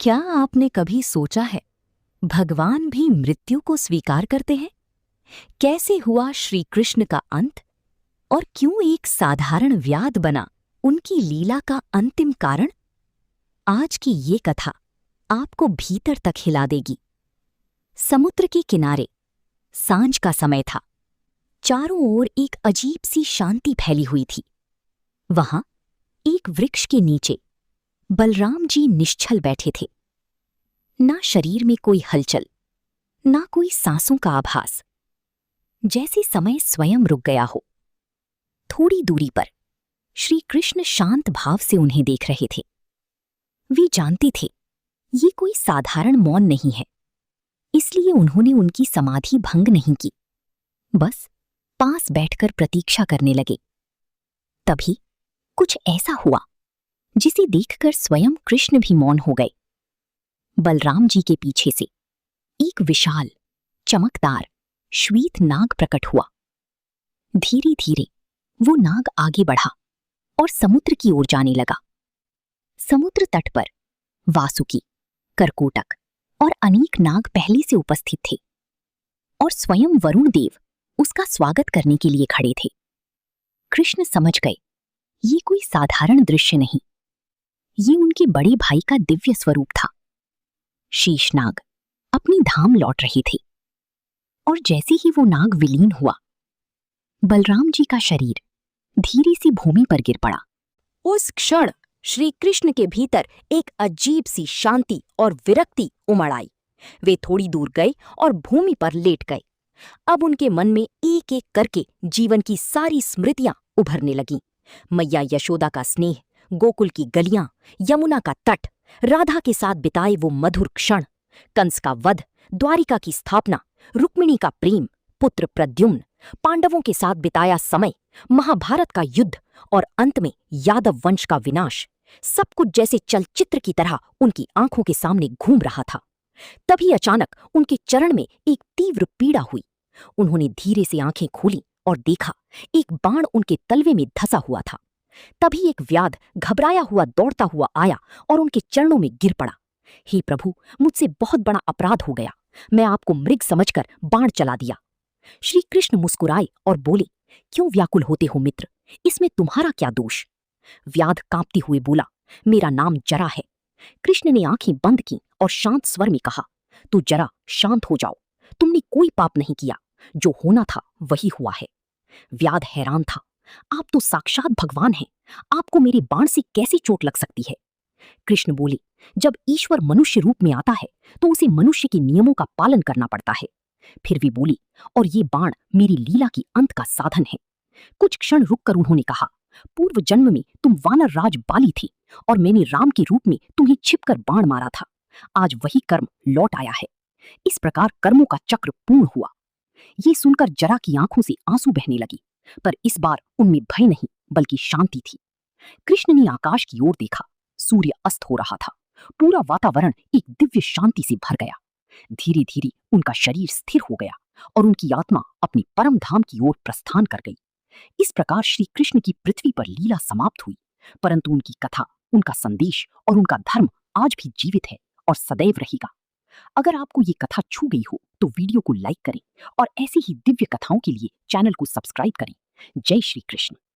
क्या आपने कभी सोचा है भगवान भी मृत्यु को स्वीकार करते हैं? कैसे हुआ श्री कृष्ण का अंत और क्यों एक साधारण व्याध बना उनकी लीला का अंतिम कारण? आज की ये कथा आपको भीतर तक हिला देगी। समुद्र के किनारे सांझ का समय था। चारों ओर एक अजीब सी शांति फैली हुई थी। वहां एक वृक्ष के नीचे बलराम जी निश्चल बैठे थे। ना शरीर में कोई हलचल, ना कोई सांसों का आभास, जैसे समय स्वयं रुक गया हो। थोड़ी दूरी पर श्री कृष्ण शांत भाव से उन्हें देख रहे थे। वे जानते थे ये कोई साधारण मौन नहीं है, इसलिए उन्होंने उनकी समाधि भंग नहीं की, बस पास बैठकर प्रतीक्षा करने लगे। तभी कुछ ऐसा हुआ जिसे देखकर स्वयं कृष्ण भी मौन हो गए। बलराम जी के पीछे से एक विशाल, चमकदार श्वेत नाग प्रकट हुआ। धीरे धीरे वो नाग आगे बढ़ा और समुद्र की ओर जाने लगा। समुद्र तट पर वासुकी, करकोटक और अनेक नाग पहले से उपस्थित थे और स्वयं वरुण देव उसका स्वागत करने के लिए खड़े थे। कृष्ण समझ गए ये कोई साधारण दृश्य नहीं, ये उनके बड़े भाई का दिव्य स्वरूप था। शेषनाग अपनी धाम लौट रहे थे और जैसे ही वो नाग विलीन हुआ, बलराम जी का शरीर धीरे से भूमि पर गिर पड़ा। उस क्षण श्री कृष्ण के भीतर एक अजीब सी शांति और विरक्ति उमड़ आई। वे थोड़ी दूर गए और भूमि पर लेट गए। अब उनके मन में एक एक करके जीवन की सारी स्मृतियां उभरने लगीं। मैया यशोदा का स्नेह, गोकुल की गलियां, यमुना का तट, राधा के साथ बिताए वो मधुर क्षण, कंस का वध, द्वारिका की स्थापना, रुक्मिणी का प्रेम, पुत्र प्रद्युम्न, पांडवों के साथ बिताया समय, महाभारत का युद्ध और अंत में यादव वंश का विनाश। सब कुछ जैसे चलचित्र की तरह उनकी आंखों के सामने घूम रहा था। तभी अचानक उनके चरण में एक तीव्र पीड़ा हुई। उन्होंने धीरे से आंखें खोली और देखा एक बाण उनके तलवे में धंसा हुआ था। तभी एक व्याध घबराया हुआ दौड़ता हुआ आया और उनके चरणों में गिर पड़ा। हे प्रभु, मुझसे बहुत बड़ा अपराध हो गया। मैं आपको मृग समझकर बाण चला दिया। श्री कृष्ण मुस्कुराए और बोले, क्यों व्याकुल होते हो मित्र, इसमें तुम्हारा क्या दोष? व्याध कांपते हुए बोला, मेरा नाम जरा है। कृष्ण ने आंखें बंद की और शांत स्वर में कहा, तू जरा शांत हो जाओ, तुमने कोई पाप नहीं किया, जो होना था वही हुआ है। व्याध हैरान था, आप तो साक्षात भगवान हैं, आपको मेरे बाण से कैसे चोट लग सकती है? कृष्ण बोले, जब ईश्वर मनुष्य रूप में आता है तो उसे मनुष्य के नियमों का पालन करना पड़ता है। फिर वे बोली, और ये बाण मेरी लीला की अंत का साधन है। कुछ क्षण रुककर उन्होंने कहा, पूर्व जन्म में तुम वानर राज बाली थी और मैंने राम के रूप में तुम्हें छिपकर बाण मारा था। आज वही कर्म लौट आया है। इस प्रकार कर्मों का चक्र पूर्ण हुआ। ये सुनकर जरा की आंखों से आंसू बहने लगी, पर इस बार उनमें भय नहीं बल्कि शांति थी। कृष्ण ने आकाश की ओर देखा। सूर्य अस्त हो रहा था। पूरा वातावरण एक दिव्य शांति से भर गया। धीरे धीरे उनका शरीर स्थिर हो गया और उनकी आत्मा अपनी परम धाम की ओर प्रस्थान कर गई। इस प्रकार श्री कृष्ण की पृथ्वी पर लीला समाप्त हुई, परंतु उनकी कथा, उनका संदेश और उनका धर्म आज भी जीवित है और सदैव रहेगा। अगर आपको ये कथा छू गई हो तो वीडियो को लाइक करें और ऐसी ही दिव्य कथाओं के लिए चैनल को सब्सक्राइब करें। जय श्री कृष्ण।